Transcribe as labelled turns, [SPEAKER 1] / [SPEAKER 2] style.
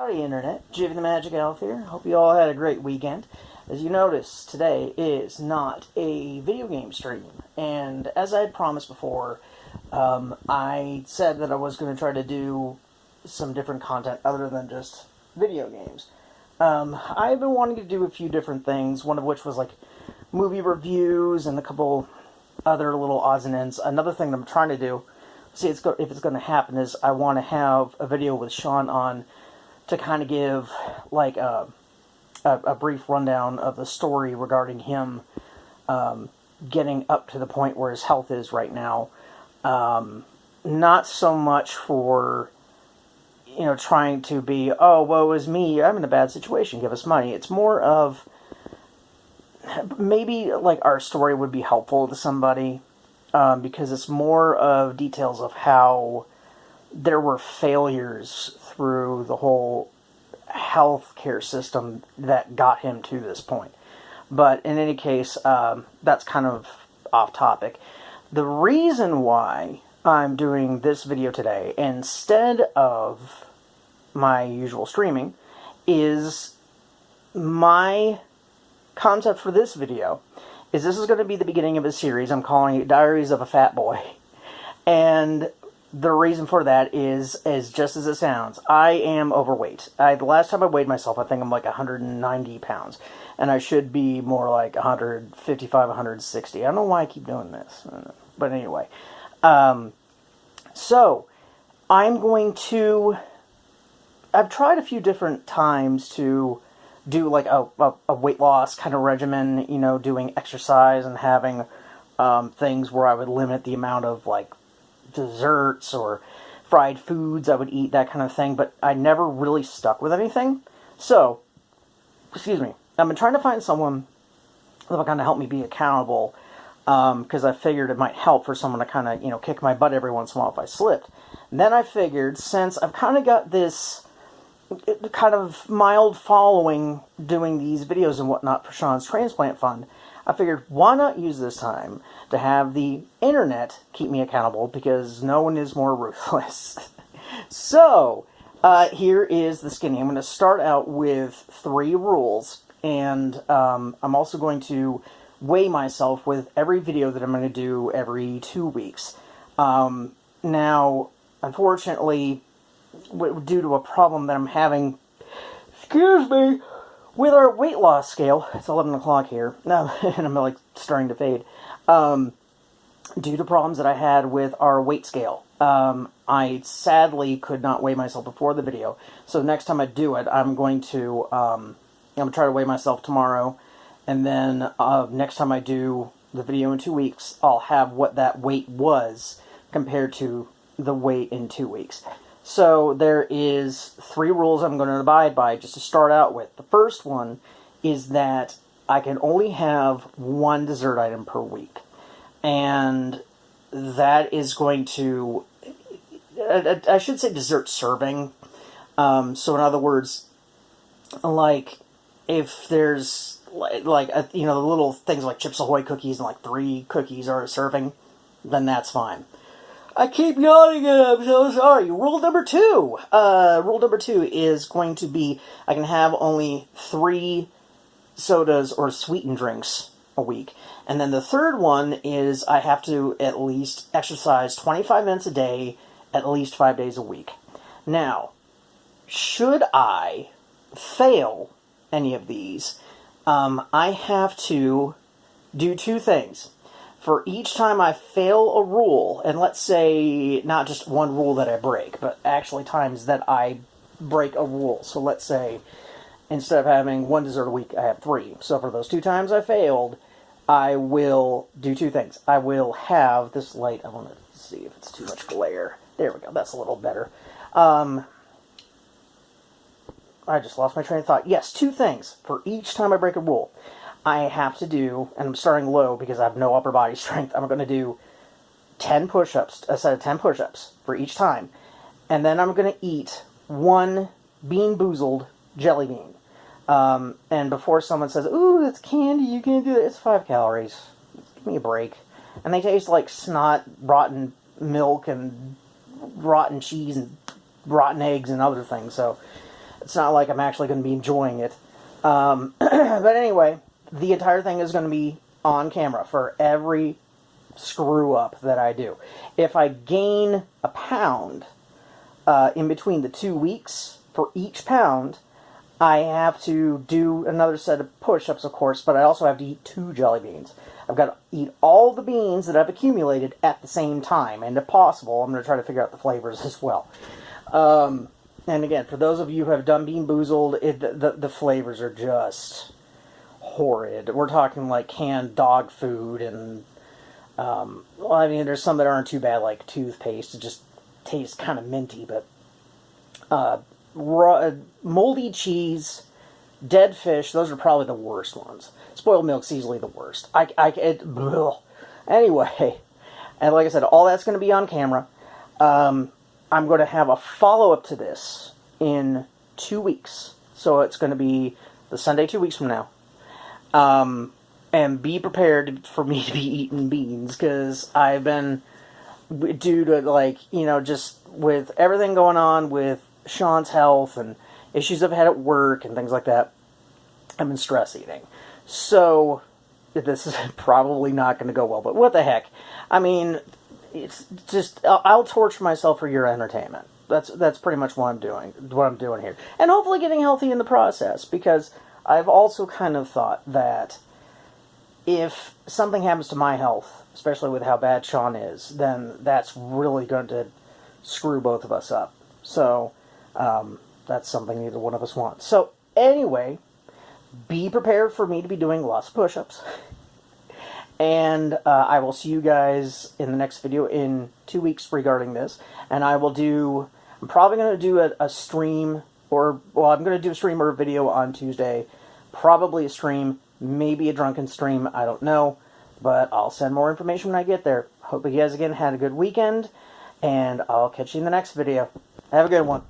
[SPEAKER 1] Howdy Internet, Jivy the Magic Elf here. Hope you all had a great weekend. As you notice, today is not a video game stream, and as I had promised before, I said that I was going to try to do some different content other than just video games. I've been wanting to do a few different things, one of which was like movie reviews and a couple other little odds and ends. Another thing that I'm trying to do, if it's going to happen, is I want to have a video with Sean on to kind of give like a brief rundown of the story regarding him getting up to the point where his health is right now. Not so much for, trying to be, oh, woe is me, I'm in a bad situation, give us money. It's more of, maybe like our story would be helpful to somebody, because it's more of details of how there were failures through the whole healthcare system that got him to this point. But in any case, that's kind of off topic. The reason why I'm doing this video today instead of my usual streaming is my concept for this video is this is going to be the beginning of a series. I'm calling it Diaries of a Fat Boy. And the reason for that is just as it sounds. I am overweight. The last time I weighed myself, I think I'm like 190 pounds. And I should be more like 155, 160. I don't know why I keep doing this. But anyway. So, I'm going to... I've tried a few different times to do like a weight loss kind of regimen, doing exercise and having things where I would limit the amount of like desserts or fried foods I would eat, that kind of thing, but I never really stuck with anything. So, excuse me, I've been trying to find someone that will kind of help me be accountable, because I figured it might help for someone to kind of, kick my butt every once in a while if I slipped. And then I figured, since I've kind of got this kind of mild following doing these videos and whatnot for Sean's Transplant Fund, I figured, why not use this time to have the internet keep me accountable, because no one is more ruthless. So, here is the skinny. I'm going to start out with 3 rules, and I'm also going to weigh myself with every video that I'm going to do every 2 weeks. Now, unfortunately, due to a problem that I'm having, excuse me, with our weight loss scale, it's 11 o'clock here, and I'm like starting to fade, due to problems that I had with our weight scale. I sadly could not weigh myself before the video, so next time I do it, I'm going to try to weigh myself tomorrow, and then next time I do the video in 2 weeks, I'll have what that weight was compared to the weight in 2 weeks. So there is 3 rules I'm going to abide by just to start out with. The first one is that I can only have 1 dessert item per week. And that is going to... I should say dessert serving. So in other words, like, if there's, like the little things like Chips Ahoy cookies and like 3 cookies are a serving, then that's fine. I keep yawning and I'm so sorry. Rule number 2. Rule number 2 is going to be I can have only 3 sodas or sweetened drinks a week. And then the third one is I have to at least exercise 25 minutes a day, at least 5 days a week. Now, should I fail any of these, I have to do 2 things. For each time I fail a rule, and let's say not just one rule that I break, but actually times that I break a rule. So let's say instead of having 1 dessert a week, I have 3. So for those 2 times I failed, I will do 2 things. I will have this light. I want to see if it's too much glare. There we go. That's a little better. I just lost my train of thought. Yes, 2 things for each time I break a rule. I have to do, and I'm starting low because I have no upper body strength, I'm going to do 10 push-ups, a set of 10 push-ups for each time. And then I'm going to eat 1 Bean Boozled jelly bean. And before someone says, ooh, that's candy, you can't do that, it's 5 calories. Give me a break. And they taste like snot, rotten milk, and rotten cheese, and rotten eggs, and other things. So It's not like I'm actually going to be enjoying it. But anyway, the entire thing is going to be on camera for every screw up that I do. If I gain a pound in between the 2 weeks, for each pound, I have to do another set of push-ups, of course, but I also have to eat 2 jelly beans. I've got to eat all the beans that I've accumulated at the same time, and if possible, I'm going to try to figure out the flavors as well. And again, for those of you who have done Bean Boozled, the flavors are just horrid. We're talking like canned dog food, and well, I mean, there's some that aren't too bad, like toothpaste. It just tastes kind of minty, but moldy cheese, dead fish, those are probably the worst ones. Spoiled milk's easily the worst. Anyway, and like I said, all that's going to be on camera. I'm going to have a follow-up to this in 2 weeks. So it's going to be the Sunday 2 weeks from now. And be prepared for me to be eating beans, because I've been, due to, like, you know, just with everything going on with Sean's health and issues I've had at work and things like that, I've been stress eating. So this is probably not going to go well, but what the heck. I mean, it's just, I'll torture myself for your entertainment. That's pretty much what I'm doing here. And hopefully getting healthy in the process, because I've also kind of thought that if something happens to my health, especially with how bad Sean is, then that's really going to screw both of us up. So, that's something neither one of us wants. So, anyway, be prepared for me to be doing lots of push-ups. And I will see you guys in the next video in 2 weeks regarding this. And I'm probably going to do a stream, I'm going to do a stream or a video on Tuesday. Probably a stream, maybe a drunken stream, I don't know. But I'll send more information when I get there. Hope you guys again had a good weekend, and I'll catch you in the next video. Have a good one.